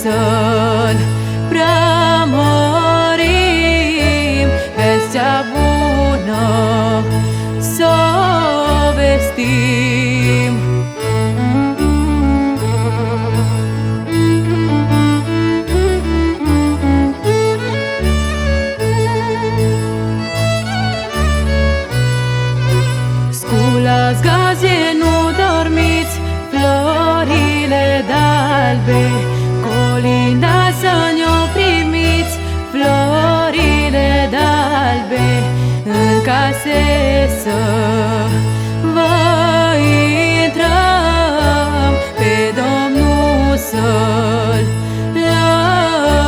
să-l preamărim, vestea bună să o vestim. Sculați gaze, nu dormiți, florile d'albe, colinda să ne-o primiți, florile d'albe, în case să vă intrăm, pe Domnul să-l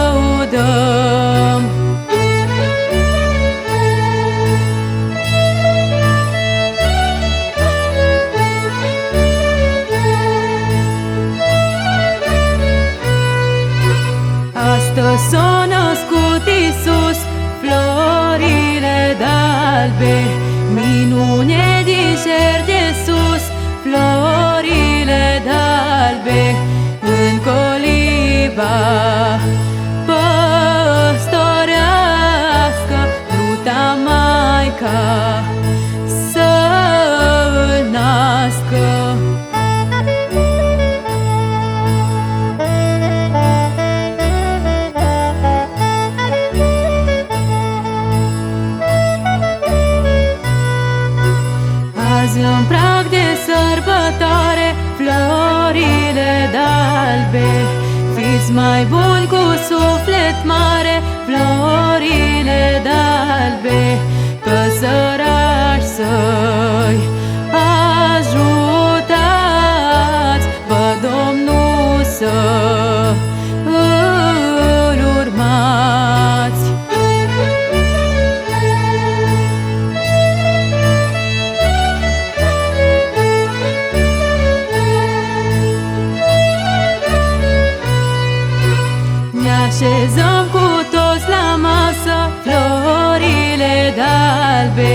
lăudăm. Astăzi s-a născut Iisus, florile d'albe, minune din cer de sus, florile d'albe, în coliba păstorească, ruta Maica să-l nască. Azi în prag de sărbătoare, florile d'albe, fiți mai buni cu suflet mare, florile d'albe, păsărași să-i ajutați, vă Domnul să îl urmați. Ne așezăm cu toți la masă, florile d'albe,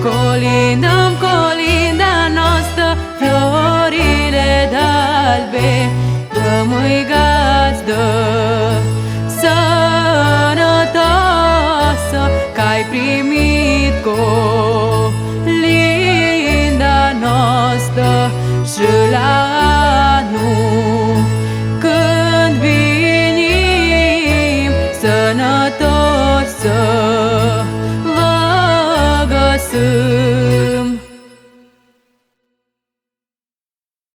colindăm colinda noastră, florile d'albe, rămâi gazdă sănătoasă, că-ai primit colinda noastră, și la anul când vinim, sănătoși să vă găsim.